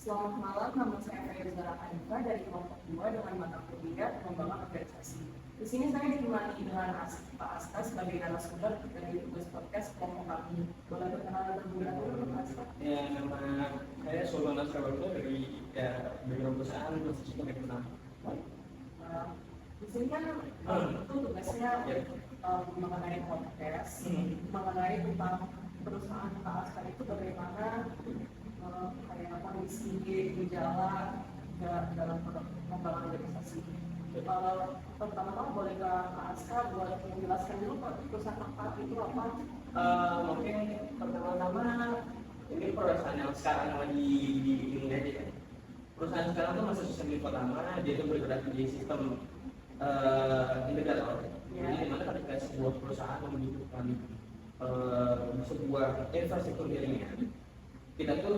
Selamat malam, nama saya Ferry Zara Hanifah dari kelompok 2 dengan mata kuliah pengembangan organisasi. Di sini saya ditemani dengan Pak Asta sebagai narasumber dari tugas podcast kelompok kami. Boleh perkenalan terlebih dahulu, Pak Asta? Ya, nama saya Sultan Asrawarto dari background perusahaan sistem ekonomi. Di sini kan itu tugasnya mengenai podcast, mengenai tentang perusahaan Pak Asta itu bagaimana kayak kondisi gejala dalam pengembangan organisasi. Pertama-tama boleh ke Pak Aska buat menjelaskan dulu Pak perusahaan apa itu apa? Mungkin pertama-tama ini perusahaan yang sekarang lagi dibikin aja kan. Perusahaan sekarang tuh masih sistem pertama, dia itu bergerak di sistem integrator. Jadi dimana ketika sebuah perusahaan membutuhkan sebuah infrastruktur jaringan, kita tuh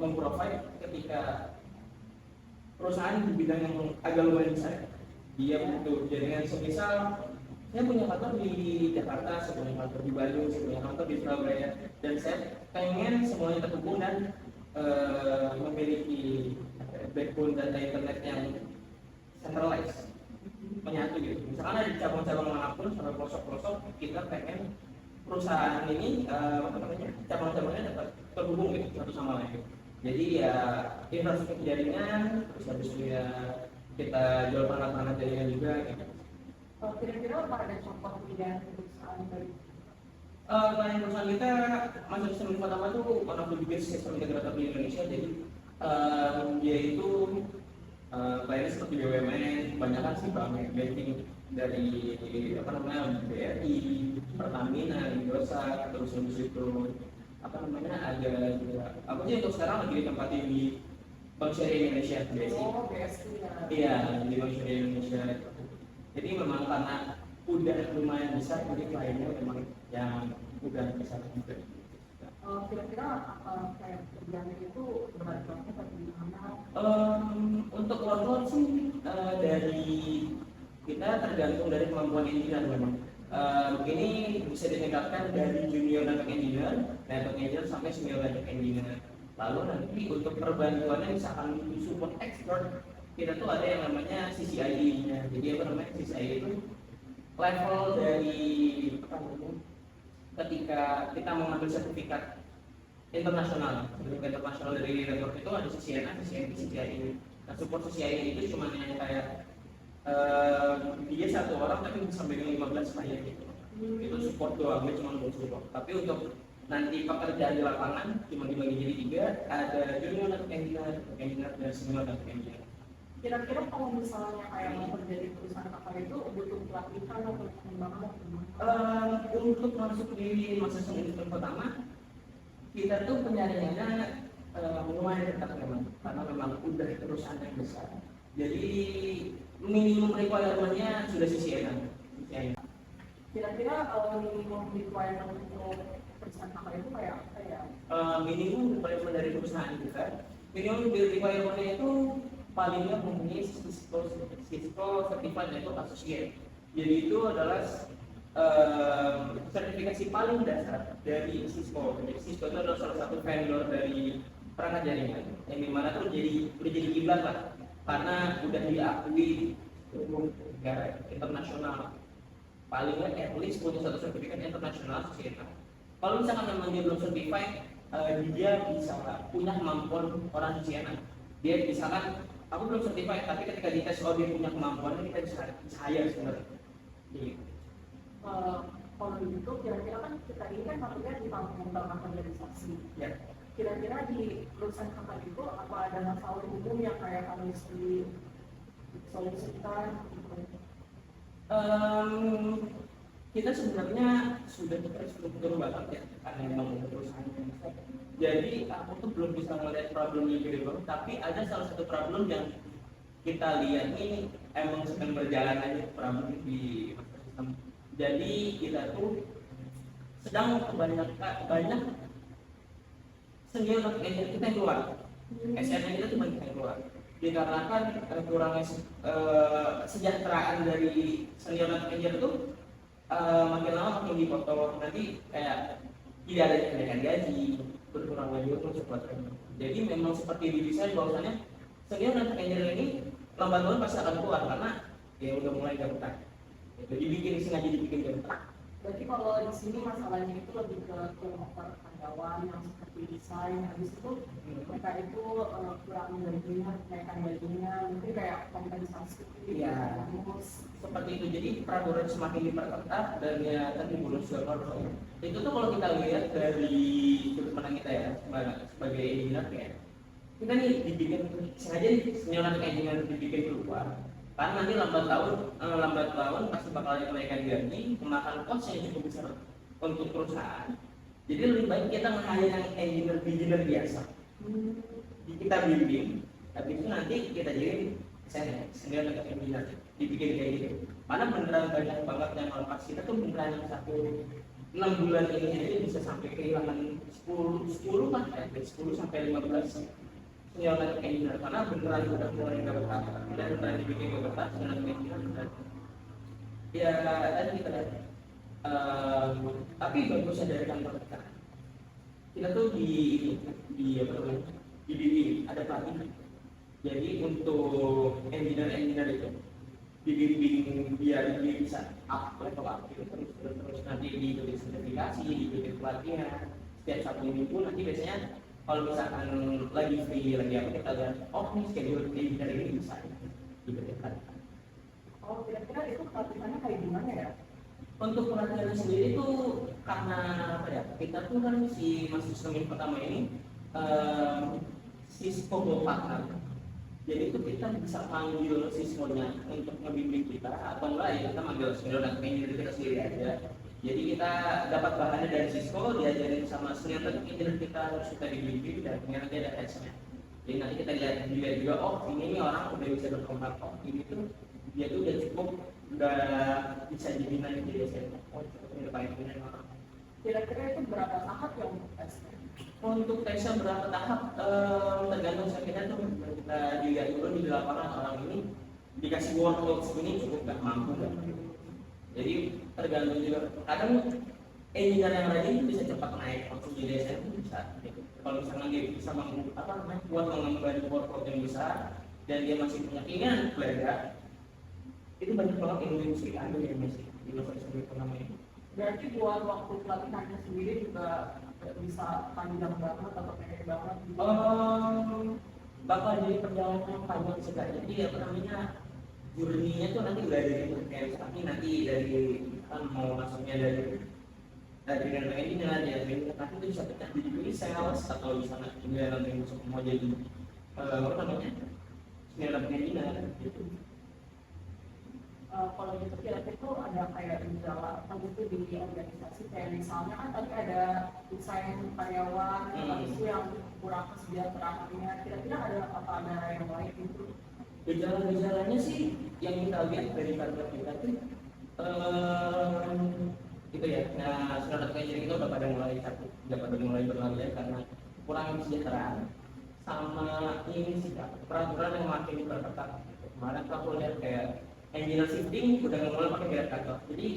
memprovide ketika perusahaan di bidang yang agak lumayan besar, dia butuh jaringan. Semisal saya punya kantor di Jakarta, saya punya kantor di Bandung, saya punya kantor di Surabaya, dan saya pengen semuanya terhubung dan memiliki backbone data internet yang centralized, menyatu gitu. Misalkan ada di cabang-cabang manapun, sampai pelosok-pelosok, kita pengen perusahaan ini cabang-cabangnya dapat terhubung gitu satu sama lain. Jadi ya infrastruktur jaringan, terus habis itu ya kita jual perangkat jaringan juga gitu. Kira-kira apa ada contoh pilihan perusahaan dari Klien perusahaan kita masuk sistem pertama itu one of the biggest sistem integrator di Indonesia. Jadi dia itu kliennya seperti BUMN, kebanyakan sih banking dari BRI, Pertamina, Indosat, terus habis itu ada juga apa sih untuk sekarang lagi ditempati di Bank Syariah Indonesia BSI. BSI ya? Iya, di Bank Syariah Indonesia. Jadi memang karena udah lumayan besar, jadi kliennya memang yang udah besar juga. Kira-kira kayak kerjanya itu berbagai bagaimana? Untuk workload sih dari kita tergantung dari kemampuan engineer memang. Ini bisa ditingkatkan dari junior network engineer sampai senior network engineer. Lalu nanti untuk perbantuannya misalkan support expert, kita tuh ada yang namanya CCIE-nya. Jadi CCIE itu level dari ketika kita mau ngambil sertifikat internasional dari network itu ada CCNA, CCNP, CCIE. Nah, support CCIE itu cuma yang kayak dia satu orang tapi bisa sampai 15 klien gitu. Itu support doang, dia cuma untuk support. Tapi untuk nanti pekerjaan di lapangan cuma dibagi jadi 3, ada junior network engineer dan senior network engineer. Kira-kira kalau misalnya kayak mau kerja di perusahaan apa itu butuh pelatihan atau pengembangan untuk masuk di masa semester pertama, kita tuh penyaringannya lumayan ketat memang, karena memang udah perusahaan yang besar. Jadi minimum requirement-nya sudah CCNA. Kira-kira minimum requirement untuk perusahaan apa itu kayak apa ya? Minimum requirement dari perusahaan kita, minimum requirement-nya itu palingnya mempunyai Cisco Certified Network Associate. Jadi itu adalah sertifikasi paling dasar dari Cisco. Jadi Cisco itu adalah salah satu vendor dari perangkat jaringan yang dimana tuh udah jadi kiblat lah, karena udah diakui negara internasional. Palingnya at least punya satu sertifikat internasional CCNA. Kalau misalkan memang dia belum certified, dia bisa punya kemampuan orang CCNA. Dia misalkan aku belum certified, tapi ketika dites dia punya kemampuan, kita bisa hire sebenarnya. Kalau begitu kira-kira kan kita ini kan maksudnya di pengembangan organisasi. Ya. Kira-kira di perusahaan kakak itu apa ada masalah umum yang kayak harus disolusikan? Kita sebenarnya sudah turun banget ya, karena memang perusahaan yang besar. Jadi aku tuh belum bisa melihat problemnya gede banget, tapi ada salah satu problem yang kita lihat ini emang sedang berjalan aja problem di sistem. Jadi kita tuh sedang banyak senior engineer kita yang keluar, SN kita tuh banyak yang keluar. Dikarenakan kurangnya kesejahteraan dari senior engineer itu makin lama makin dipotong, nanti kayak tidak ada kenaikan gaji, berkurang lagi untuk support. Jadi memang seperti didesain bahwasanya senior dan engineer ini lambat laun pasti akan keluar karena ya udah mulai gampang. Jadi sengaja dibikin gampang. Berarti kalau di sini masalahnya itu lebih ke karyawan yang seperti desain, habis itu mereka itu kurang gajinya, kenaikan gajinya, mungkin kayak kompensasi. Iya. Seperti itu. Jadi peraturan semakin diperketat dan ya tadi bonus itu tuh kalau kita lihat dari sudut pandang kita ya sebagai engineer ya, kita nih dibikin sengaja nih senior dan engineer dibikin keluar karena nanti lambat laun pasti bakal ada kenaikan gaji, memakan cost yang cukup besar untuk perusahaan. Jadi lebih baik kita nge-hire yang engineer biasa, kita bimbing, tapi itu nanti kita jadi senior dan engineer dibikin kayak gitu. Karena beneran banyak banget yang melepas kita tuh beneran yang 6 bulan ini aja bisa sampai kehilangan 10 kan, 10 sampai 15 senior dan engineer karena beneran udah mulai nggak betah dan beneran dibikin nggak betah senior dan engineer. Ya tadi kita lihat, tapi bagusnya dari kantor kita tuh di apa namanya di ada pelatih. Jadi untuk engineer itu dibimbing biar dia bisa up level up gitu, terus nanti diberi sertifikasi, diberi pelatihan setiap 1 minggu. Nanti biasanya kalau misalkan lagi free lagi apa kita lihat nih schedule engineer ini bisa diberikan. Oh, kira-kira itu pelatihannya kayak gimana ya? Untuk pelatihan sendiri itu karena apa ya, kita tuh kan si mahasiswa pertama ini siswa partner. Jadi itu kita bisa panggil siswanya untuk membimbing kita atau enggak ya kita manggil senior dan engineer kita sendiri aja. Jadi kita dapat bahannya dari siswa, diajarin sama senior dan engineer kita harus kita dibimbing dan nanti ada tesnya. Jadi nanti kita lihat juga ini nih orang udah bisa berkembang, ini tuh dia tuh udah cukup, udah bisa jadi jadi udah paling benar. Kira-kira itu berapa tahap yang untuk tesnya? Untuk tesnya berapa tahap tergantung kita tuh kita dilihat dulu di lapangan orang ini dikasih workload ini cukup nggak mampu nggak. Jadi tergantung juga. Kadang engineer yang rajin bisa cepat naik langsung jadi SM bisa. Kalau misalnya dia bisa buat mengemban workload yang besar dan dia masih punya keinginan belajar, itu banyak banget ilmu yang mesti diambil ya masih di universitas pertama ini. Berarti buat waktu pelatihannya sendiri juga bisa panjang banget atau pendek banget? Bakal jadi perjalanan yang panjang sekali. Jadi apa namanya journey-nya tuh nanti udah dari kayak misalnya nanti dari mau masuknya dari dengan engineer ya, nanti itu bisa pecah jadi sales atau bisa nanti masuk mau jadi apa namanya senior engineer gitu. Kalau gitu kira-kira itu ada kayak gejala apa gitu di organisasi, kayak misalnya kan tadi ada desain karyawan, itu yang kurang kesejahteraannya, kira-kira ada yang lain itu? Gejala-gejalanya sih yang kita lihat dari kantor kita tuh gitu ya. Nah, senior engineer kita udah pada mulai berlalu ya karena kurang kesejahteraan sama ini sih peraturan yang makin diperketat. Kemarin aku lihat kayak engineer shifting udah mulai pakai biar kantor. Jadi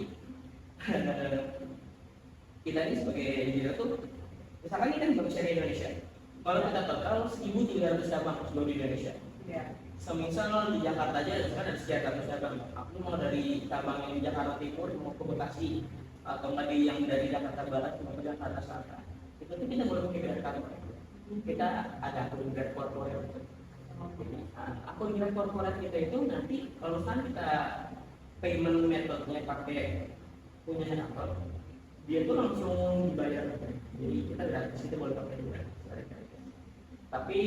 kita ini sebagai engineer tuh misalkan ini kan Indonesia di Indonesia. Kalau kita total 1.300 cabang di Indonesia. Ya. Semisal di Jakarta aja kan ada sekitar 100 cabang. Aku mau dari cabang yang di Jakarta Timur mau ke Bekasi atau nggak yang dari Jakarta Barat mau ke Jakarta Selatan. Itu tuh kita boleh pakai biar kantor. Kita ada akun grade corporate. Akun nilai korporat kita itu nanti kalau misalnya kita payment metodenya pakai punya kantor, dia tuh langsung dibayar. Jadi kita gratis, kita boleh pakai juga. Tapi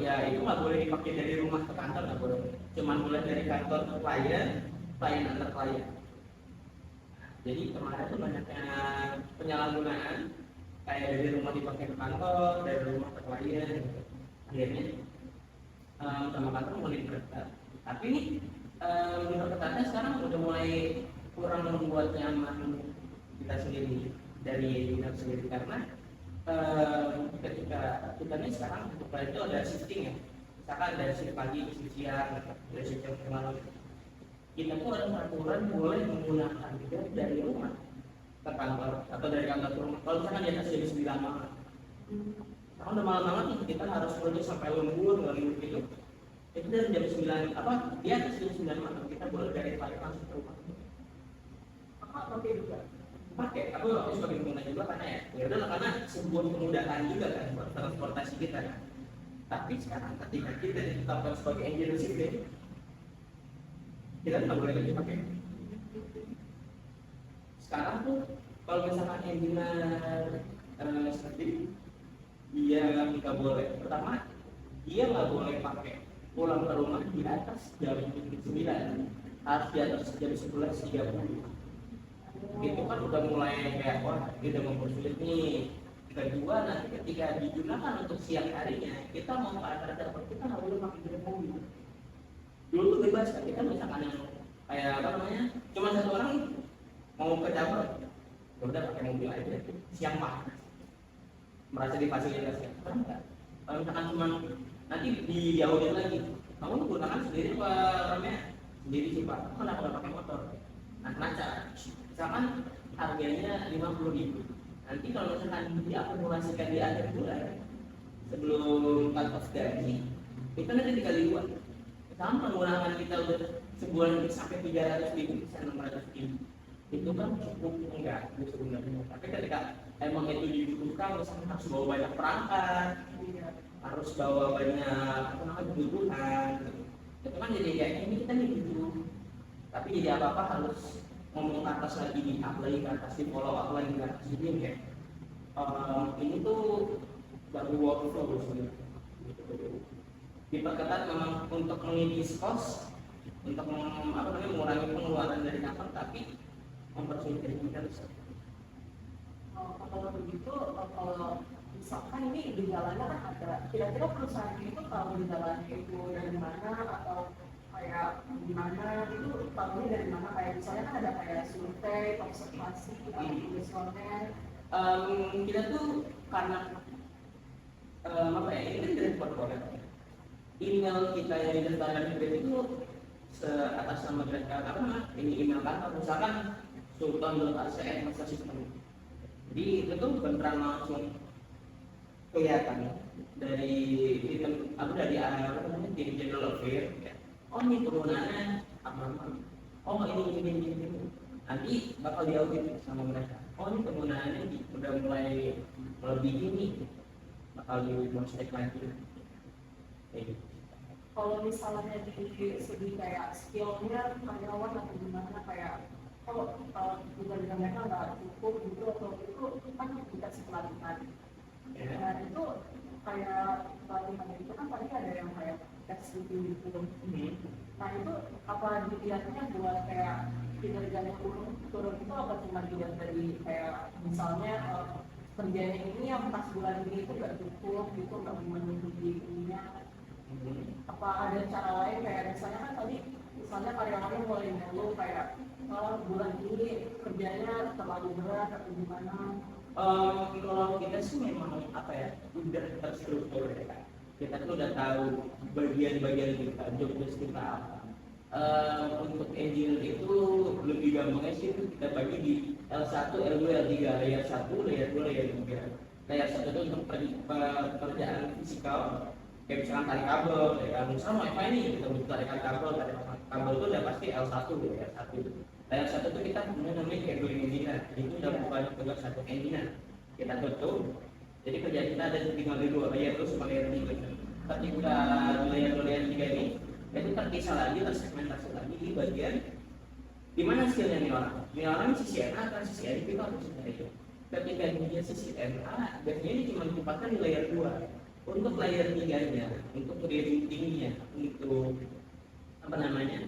ya itu nggak boleh dipakai dari rumah ke kantor, nggak boleh. Cuman boleh dari kantor ke klien antar klien. Jadi kemarin tuh banyaknya penyalahgunaan kayak dari rumah dipakai ke kantor, dari rumah ke klien. Akhirnya sama kantor mulai diperketat. Tapi ini diperketatnya sekarang udah mulai kurang membuat nyaman kita sendiri dari kita sendiri karena ketika kita ini sekarang untuk itu ada shifting ya. Misalkan dari shift pagi ke shift siang, dari shift ke malam. Kita tuh ada peraturan boleh menggunakan juga dari rumah ke kantor atau dari kantor ke rumah. Kalau misalkan di atas jam 9 malam. Karena udah malam banget nih, kita harus kerja sampai lembur gitu. Itu dari jam 9 apa? Di atas jam 9 malam kita boleh dari pagi langsung ke rumah. Kakak pakai juga. Pakai, aku sebagai pengguna juga karena ya udah karena sebuah kemudahan juga kan buat transportasi kita kan. Tapi sekarang ketika kita ditetapkan sebagai engineer sipil, kita nggak boleh lagi pakai. Sekarang tuh kalau misalkan engineer seperti dia nggak boleh. Pertama, dia nggak boleh pakai pulang ke rumah di atas jam 9, harus di atas jam 11.30. Itu kan udah mulai kayak wah dia udah mempersulit nih. Kedua, nanti ketika digunakan untuk siang harinya, kita mau ke acara kita nggak boleh pakai jalan mobil. Dulu tuh bebas kan, kita misalkan yang kayak apa namanya, cuma satu orang mau ke cabur, ya udah pakai mobil aja. Siang panas, merasa difasilitasi. Kalau misalkan cuma nanti dijauhin lagi, kamu menggunakan sendiri apa ramenya? Sendiri sih pak, kenapa nggak pakai motor? Nah, cara misalkan harganya 50.000. Nanti kalau misalkan diakumulasikan di akhir bulan sebelum cut off gaji, itu nanti dikali 2. Misalkan pengurangan kita udah sebulan sampai 300.000, 600.000, itu kan cukup enggak sebenarnya. Tapi ketika emang itu dibutuhkan, misalkan harus bawa banyak perangkat, harus bawa banyak kebutuhan, itu kan jadi kayak ini kita nih butuh. Tapi jadi apa-apa harus ngomong ke atas lagi, di up lagi ke atas, di follow up lagi ke atas. Jadi kayak ini tuh baru workflow sebenarnya. Diperketat memang untuk mengikis cost, untuk mengurangi pengeluaran dari kantor, tapi mempersulit kita bisa. Kalau begitu, kalau misalkan ini di jalannya kan ada, kira-kira perusahaan itu kalau di jalannya itu dari mana atau kayak gimana itu tahunya dari mana, kayak misalnya kan ada kayak survei, observasi, responden. Kita tuh karena apa ya, ini kan dari korporat. Email kita yang didaftarkan itu atas nama mereka apa ini email kantor, misalkan sultan.ac masa sistem. Jadi itu tuh beneran langsung kelihatan dari dari tim general affair. Oh ini penggunaannya apa? Oh ini. Nanti bakal diaudit sama mereka. Oh ini penggunaannya udah mulai melebihi ini, bakal di-check lagi. Kalau misalnya di segi kayak skillnya karyawan atau gimana, kayak kalau juga mereka nggak cukup gitu atau itu kan dikasih pelatihan. Nah itu kayak pelatihan itu kan paling ada yang kayak tes gitu. Nah itu apa dilihatnya buat kayak kinerjanya turun itu apa cuma dilihat dari kayak misalnya kerjanya ini yang pas bulan ini itu nggak cukup gitu, nggak memenuhi ininya. Apa ada cara lain kayak misalnya kan tadi misalnya karyawannya mulai ngeluh kayak bulan ini kerjanya terlalu berat atau gimana? Kalau kita sih memang apa ya, udah terstruktur ya. Kita tuh udah tahu bagian-bagian kita, job desk kita apa. Untuk engineer itu lebih gampangnya sih kita bagi di L1, L2, L3, layer 1, layer 2, layer 3. Layer 1 itu untuk pekerjaan fisikal, kayak misalkan tarik kabel, ya misalnya mau apa ini, kita butuh tarikan kabel itu udah pasti L1 ya, L1. Layer 1 itu kita punya namanya cabling engineer, itu udah bukan tugas satu engineer. Kita tutup, jadi kerjaan kita ada tinggal di 2 layer terus sama layer 3. Ketika layer 3 ini, itu terpisah lagi, tersegmentasi lagi di bagian di mana skillnya nih orang. Ini orang sisi NA atau sisi NP itu harus itu. Ketika dia sisi NA, biasanya ini cuma ditempatkan di layer 2. Untuk layer 3-nya, untuk reading tingginya, untuk apa namanya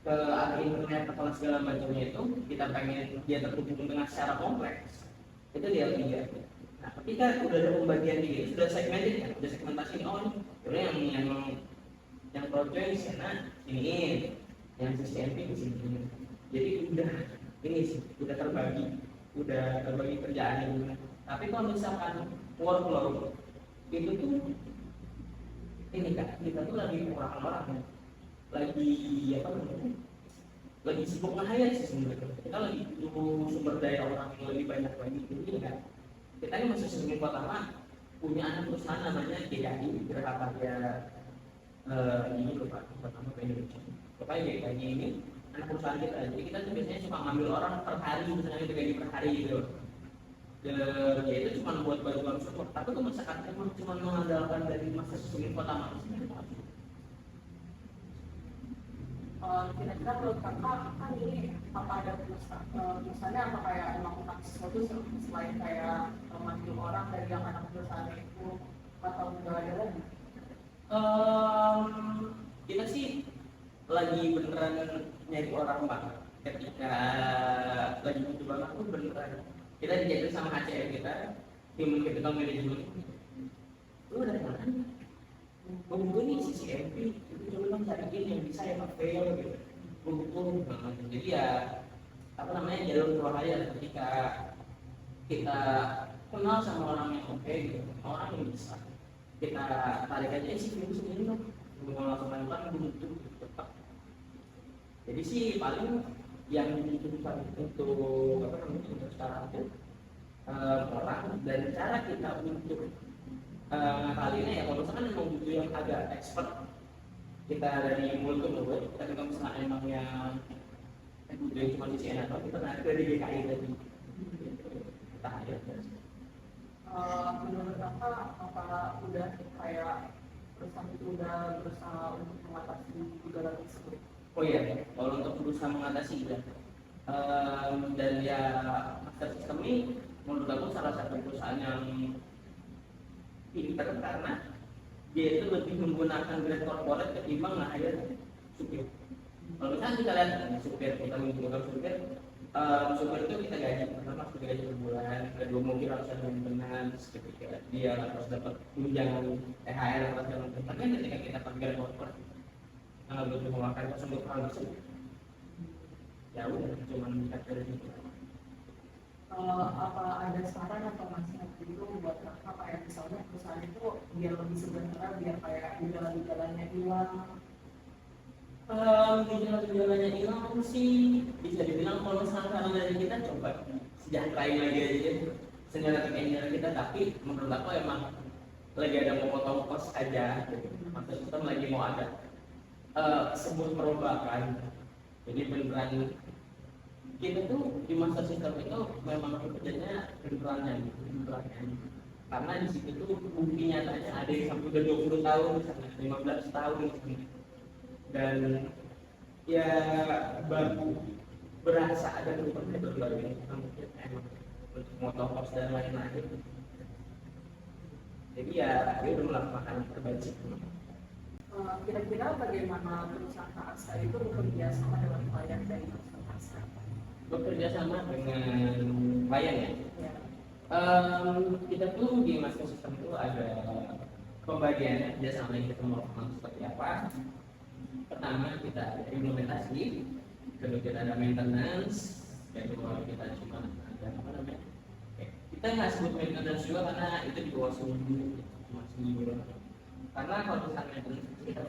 ke arah internet atau segala macamnya itu kita pengen dia terhubung dengan secara kompleks, itu dia L3. Nah, ketika udah ada pembagian ini, sudah segmented kan, sudah segmentasi ini, oh ini yang project di sana ini, yang CCNP di sini. Jadi udah ini sih, udah terbagi kerjaan ini. Tapi kalau misalkan workload itu tuh ini kan kita tuh lagi kekurangan orang ya, lagi apa namanya lagi sibuk nge-hire sih sebenarnya. Kita lagi butuh sumber daya orang yang lebih banyak lagi. Jadi kan kita ini masih sering pertama punya anak perusahaan namanya GKI Geraha Karya ini lupa pertama ke Indonesia. Pokoknya GKI ini anak perusahaan kita. Jadi kita tuh biasanya suka ngambil orang per hari, misalnya itu gaji per hari gitu. Ya itu cuma buat bantuan support. Tapi kalau misalkan emang cuma mengandalkan dari masa sering pertama, kira-kira menurut kakak kan ini apa ada perusahaannya apa kayak emang sesuatu selain kayak manggil orang dari yang anak perusahaan itu atau nggak ada lagi? Kita sih lagi beneran nyari orang banget ketika lagi butuh banget tuh beneran kita dijadiin sama HCM kita human capital management. Lu dari mana? Gue nih CCMP itu coba dong cariin yang bisa yang avail gitu. Gue butuh banget. Jadi ya apa namanya jalur berhayal ketika kita kenal sama orang yang oke gitu, orang yang bisa kita tarik aja sih ini sendiri dong. Gue langsung melakukan gue butuh tetap. Jadi sih paling yang dibutuhkan untuk apa namanya untuk sekarang itu orang dan cara kita untuk kali ini ya kalau misalkan memang butuh yang agak expert kita dari mulut ke mulut kita juga misalnya emangnya butuh cuma di CNN atau kita narik dari GKI tadi kita hire. Menurut kakak apa udah kayak perusahaan itu udah berusaha untuk mengatasi gejala tersebut? Oh iya, kalau untuk berusaha mengatasi ya dan ya master system ini menurut aku salah satu perusahaan yang pinter karena dia itu lebih menggunakan grade corporate ketimbang nge-hire supir. Kalau misalnya kita lihat supir, kita menggunakan supir itu kita gaji, pertama kita gaji per bulan, kedua mungkin harus ada maintenance, ketika dia harus dapat tunjangan THR atau segala macam. Tapi ketika kita pakai grade corporate, nggak butuh mengeluarkan tersebut hal tersebut. Ya udah, cuma minta dari itu. Apa ada saran atau nasihat gitu buat kakak kayak misalnya perusahaan itu biar lebih sejahtera biar kayak gejala-gejalanya hilang? Gejala-gejalanya hilang sih bisa dibilang kalau misalkan dari kita coba sejahterain lagi aja senyala keinginan kita, tapi menurut aku emang lagi ada mau potong kos aja gitu. Maksudnya kita lagi mau ada sebuah perubahan. Jadi beneran kita tuh di masa sistem itu memang kerjanya beneran karena di situ tuh bukti nyatanya ada yang sampai udah 20 tahun misalnya 15 tahun misalnya. Dan ya baru berasa ada perubahan berbagai mungkin emang untuk motor kos dan lain-lain. Jadi ya dia udah melakukan terbaik. Kira-kira bagaimana perusahaan ASA itu bekerja sama dengan klien dari perusahaan ASA? Bekerja sama dengan klien ya. Ya. Kita tuh di master system itu ada pembagian kerja sama yang kita mau seperti apa. Pertama kita ada implementasi, kedua kita ada maintenance, kedua kita cuma ada apa namanya? Kita nggak sebut maintenance juga karena itu di bawah seminggu, cuma seminggu. Karena kalau misalnya kita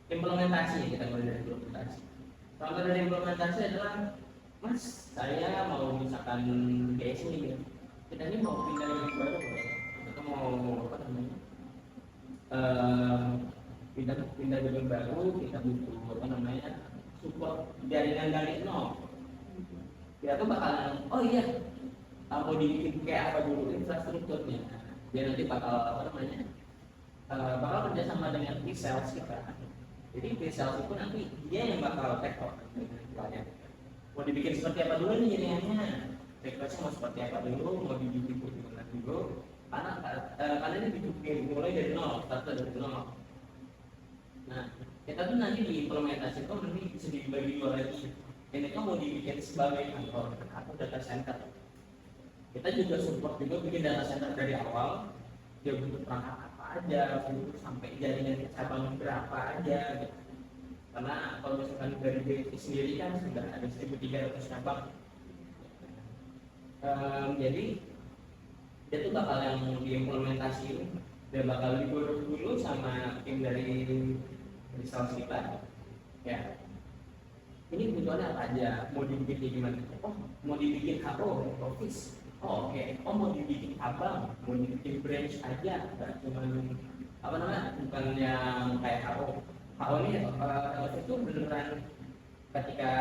implementasi, kita mulai dari implementasi. Kalau dari implementasi adalah, Mas, saya mau misalkan kayak sini, kita ini mau pindah yang baru, kita mau apa namanya? Pindah gedung baru, kita butuh apa namanya? Support jaringan dari nol. Kita tuh bakalan, oh iya, mau dibikin kayak apa dulu infrastrukturnya, dia nanti bakal apa namanya? Bakal kerjasama dengan pre-sales kita. Jadi pre-sales itu nanti dia yang bakal take off dengan klien. Mau dibikin seperti apa dulu nih jaringannya? Requestnya mau seperti apa dulu? Mau dibikin gimana dulu? Karena ini dibikin mulai dari nol, start dari nol. Nah, kita tuh nanti diimplementasi itu nanti bisa dibagi dua lagi. Ini kan mau dibikin sebagai kantor atau data center. Kita juga support juga bikin data center dari awal. Dia butuh perangkat aja sampai jaringan cabang berapa aja gitu. Karena kalau misalkan dari BT sendiri kan sudah ada 1.300 cabang. Jadi dia tuh bakal yang diimplementasi dan bakal digodok dulu sama tim dari sales kita ya. ini kebutuhannya apa aja, mau dibikin kayak gimana, oh mau dibikin HO office, oh oke, oh mau dibikin cabang, mau dibikin branch aja, nggak cuma apa namanya, bukan yang kayak HO ini itu beneran ketika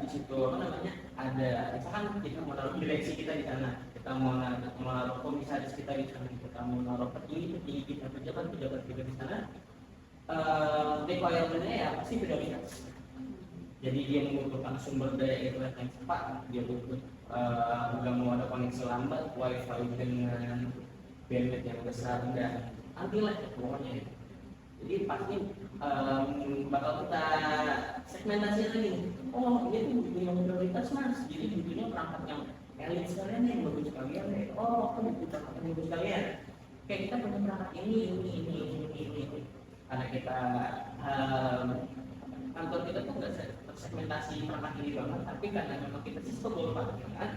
di situ apa namanya ada, misalkan kita mau naruh direksi kita di sana, kita mau naruh komisaris kita di sana, kita mau naruh petinggi kita, pejabat kita di sana, requirement-nya ya pasti prioritas. Jadi dia membutuhkan sumber daya internet yang cepat, dia butuh nggak mau ada koneksi lambat, wifi dengan bandwidth yang besar, dan nantilah pokoknya. Jadi pasti bakal kita segmentasi lagi. Oh ini tuh butuh yang prioritas mas, jadi butuhnya perangkat yang elit sekalian yang bagus sekalian. Oh aku butuh perangkat yang bagus sekalian. Kayak kita punya perangkat ini. Karena kita kantor kita tuh nggak segmentasi perangkat ini banget, tapi karena memang kita Cisco Gold kan,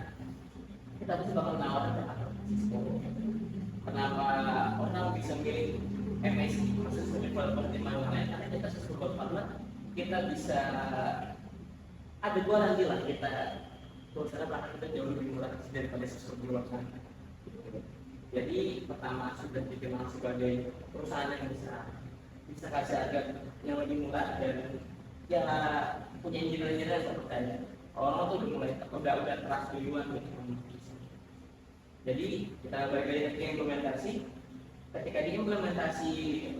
kita pasti bakal nawarin perangkat Cisco. Kenapa orang bisa milih MSI khusus developer di mana-mana? Karena kita Cisco Gold partner, kita bisa ada dua nanti lah kita berusaha perangkat kita jauh lebih murah daripada Cisco Gold kan. Jadi pertama sudah dikenal sebagai perusahaan yang bisa kasih harga yang lebih murah, dan ya punya engineer yang terpercaya. Orang tuh udah keras duluan gitu. Jadi kita balik lagi ke implementasi. Ketika diimplementasi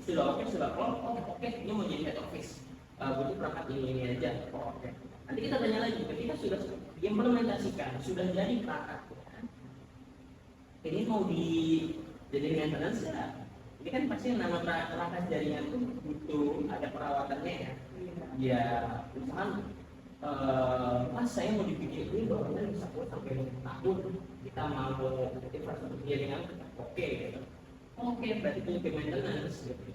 sudah oke, sudah oke, ini mau jadi head office, butuh perangkat ini aja. Oke. Nanti kita tanya lagi, ketika sudah diimplementasikan, sudah jadi perangkat, ini mau jadi maintenance ya? Ini kan pasti nama perangkat jaringan itu butuh ada perawatannya ya. Ya, misalkan mas saya mau dibikin ini bangunan bisa sampai 5 tahun, kita mau infrastruktur jaringan oke gitu. Oke, berarti punya maintenance gitu.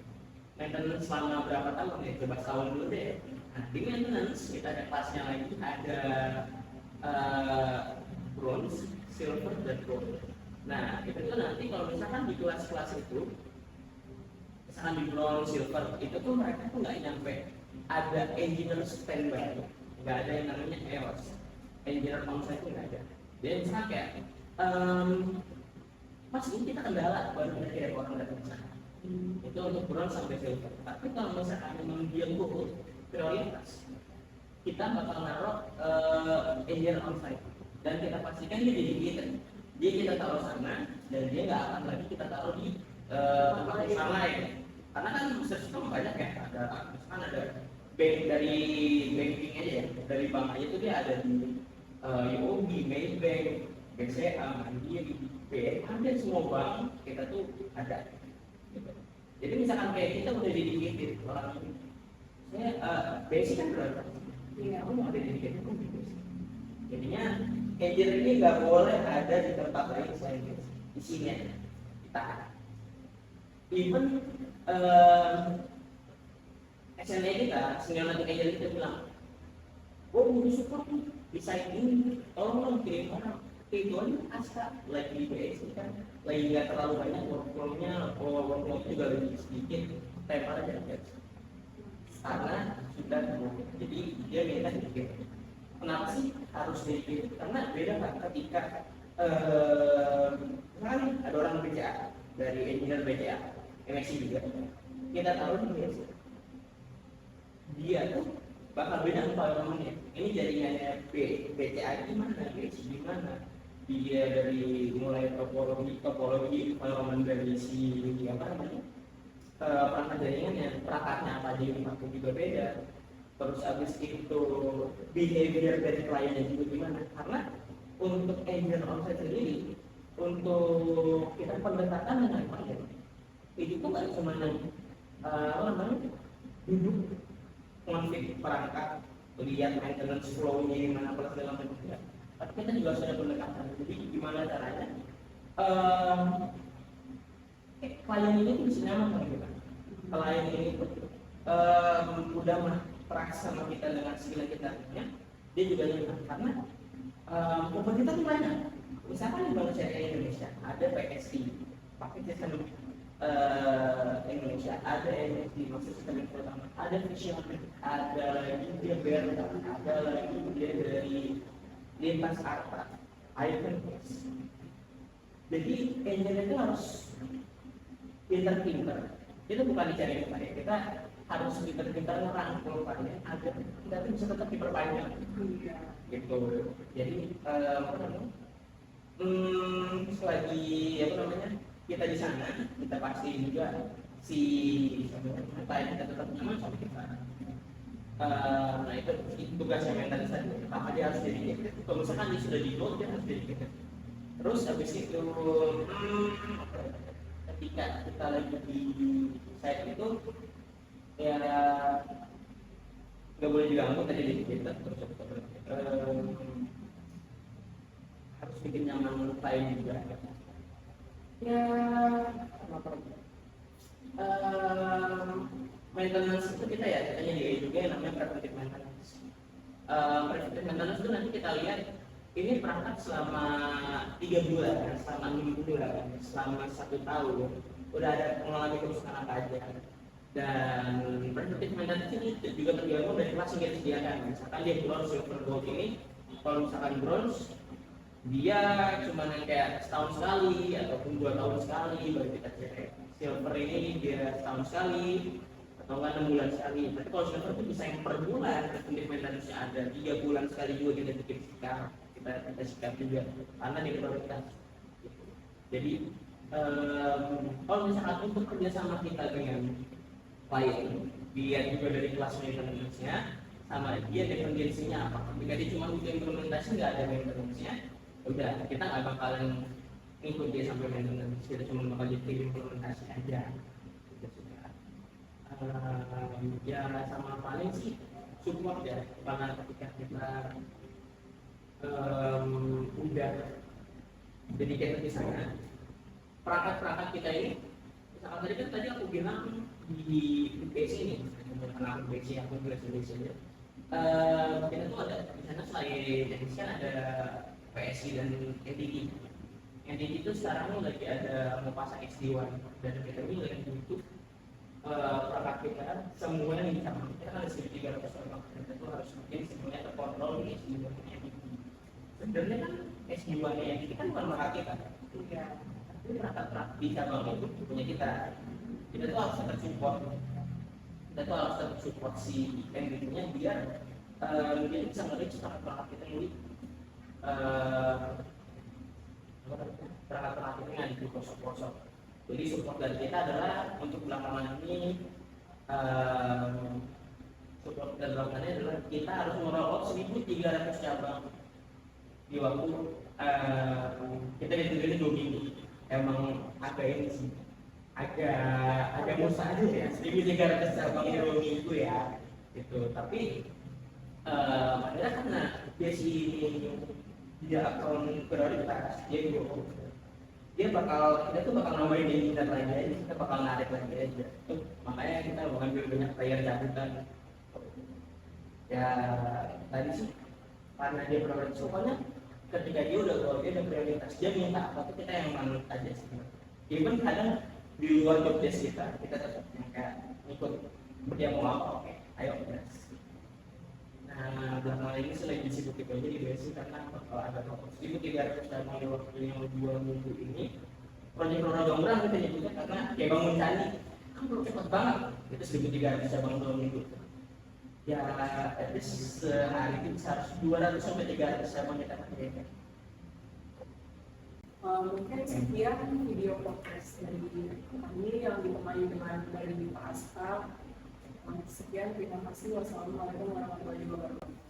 Maintenance selama berapa tahun ya? Coba tahun dulu deh. Nah, di maintenance kita ada kelasnya lagi, ada bronze, silver, dan gold. Nah, itu tuh nanti kalau misalkan di kelas-kelas itu, misalkan di bronze, silver, itu tuh mereka tuh nggak nyampe ada engineer standby, nggak ada yang namanya EOS, engineer on-site itu nggak ada. Jadi misalnya kayak mas ini kita kendala baru ada kirim orang datang ke sana, itu untuk bronze sampai silver. Tapi kalau misalkan memang dia gold prioritas, kita bakal naruh engineer on-site dan kita pastikan dia dedicated. Dia kita taruh sana dan dia nggak akan lagi kita taruh di tempat yang lain. Karena kan sistem banyak ya, misalkan ada bank dari banking aja ya, dari bank aja itu dia ada di UOB, Maybank, BCA, Mandiri, BNI, ada semua bank kita tuh ada. Gitu. Jadi misalkan kayak kita udah dedicated orang ini, saya basic kan berapa? Iya, aku mau ada dedicated pun gitu. Jadinya engineer ini nggak boleh ada di tempat lain selain di sini aja. Kita even SNE kita, senior engineer kita bilang, oh butuh support tuh di site ini, tolong dong kirim orang. Tujuannya asal lagi di BSI kan, lagi nggak terlalu banyak workflow-nya, workflow juga lebih sedikit, tempel aja karena sudah jadi dia minta sedikit. Kenapa sih harus sedikit? Karena beda kan ketika misalkan ada orang BCA dari engineer BCA, MSI juga, kita taruh di BSI, dia tuh bakal beda environment-nya. Ini jaringannya BCA gimana, BSI gimana, dia dari mulai topologi environment dari si apa namanya perangkat jaringannya, perangkatnya apa aja yang dipakai juga beda. Terus habis itu behavior dari kliennya juga gimana? Karena untuk engineer onsite sendiri, untuk kita pendekatan dengan klien itu tuh nggak cuma duduk konfig perangkat, lihat maintenance flow-nya gimana, plus segala macam. Tapi kita juga harus ada pendekatan. Jadi gimana caranya klien ini tuh bisa nyaman sama kita. Klien ini udah merasa sama kita dengan skill kita, ya, dia juga nyaman karena kompetitor tuh banyak. Misalkan di Bank Syariah Indonesia ada PSI, pakai jasa Indonesia, ada MSD maksud sistem pertama, ada Vision, ada lagi dia Berta, ada lagi dia dari lintas arta, Icon. Jadi engineer itu harus pinter-pinter. Itu bukan dicari yang baik, kita harus pinter-pinter ngerangkul ya, agar kita tuh bisa tetap diperpanjang. Gitu. Jadi apa namanya? Selagi apa namanya? Kita di sana, kita pasti juga si klien kita tetap nyaman sampai kita. Nah itu tugasnya mental tadi. Pertama dia harus dedicated. Kalau misalkan dia sudah di goal, dia harus dedicated. Terus habis itu ketika kita lagi di site itu ya nggak boleh diganggu tadi dedicated. Terus harus bikin nyaman klien juga. Ya apa maintenance itu kita ya katanya juga yang namanya preventive maintenance. Preventive maintenance itu nanti kita lihat ini perangkat selama 3 bulan, selama 6 bulan, selama 1 tahun udah ada mengalami kerusakan apa aja. Dan preventive maintenance ini juga tergantung dari kelas yang kita sediakan. Misalkan dia bronze, silver, gold ini, kalau misalkan bronze dia cuma kayak setahun sekali ataupun 2 tahun sekali baru kita cek. Silver ini dia setahun sekali atau enggak 6 bulan sekali. Tapi kalau silver itu bisa yang per bulan, preventive maintenance ada 3 bulan sekali juga kita bikin sikap, kita sikap juga karena dia prioritas. Jadi kalau misalkan untuk kerjasama kita dengan klien, dia juga dari kelas maintenance-nya sama dia dependensinya apa. Jika dia cuma butuh implementasi nggak ada maintenance-nya, udah kita nggak bakalan ngikut dia sampai maintenance, kita cuma bakal jadi implementasi aja. Ya sama paling sih support ya, karena ketika kita udah dedicated di sana, perangkat kita ini, misalkan tadi aku bilang di PC ini, karena aku PC aku juga sendiri. Kita tuh ada di sana selain teknis kan ada PSI dan NTT. NTT itu sekarang lagi ada mau pasang XD1 dan kita ini lagi butuh perangkat kita semua yang bisa kita kan ada 1.300 orang kita tuh harus bikin semuanya terkontrol di XD1 NTT. Sebenarnya kan XD1 NTT kan bukan perangkat kita, tapi perangkat di cabang itu punya kita. Kita tuh harus tersupport. Kita tuh harus tersupport si NTT-nya biar dia bisa nge-reach perangkat kita ini. Perangkat ini nggak di kosong. Jadi support dari kita adalah untuk belakangan ini support dari belakangan ini adalah kita harus merolot 1.300 cabang di waktu kita gitu 2 minggu. Emang agak ini sih agak mustahil ya 1.300 cabang di 2 minggu ya gitu. Tapi padahal karena dia dia akun prioritas dia bakal kita tuh bakal nambahin identitas lagi aja, kita bakal narik lagi aja. Makanya kita bakal banyak player cabutan. Ya tadi sih karena dia prioritas, pokoknya ketika dia udah prioritas dia minta apa tuh kita yang manut aja sih. Even kadang di luar job desk kita tetap kayak ikut dia mau apa, oke, ayo gas. Nah, belakangan ini selain disebut itu aja di basic karena kalau ada topik 1.300 cabang di waktu yang 2 minggu ini proyek Rona Gombrang kita nyebutnya karena kayak bangun candi kan belum cepat banget itu 1.300 cabang 2 minggu ya at least sehari itu bisa harus 200 sampai 300 cabang kita pakai. Mungkin sekian video podcast dari kami yang ditemani dengan dari Pak Aska. Sekian, terima kasih. Wassalamualaikum warahmatullahi wabarakatuh.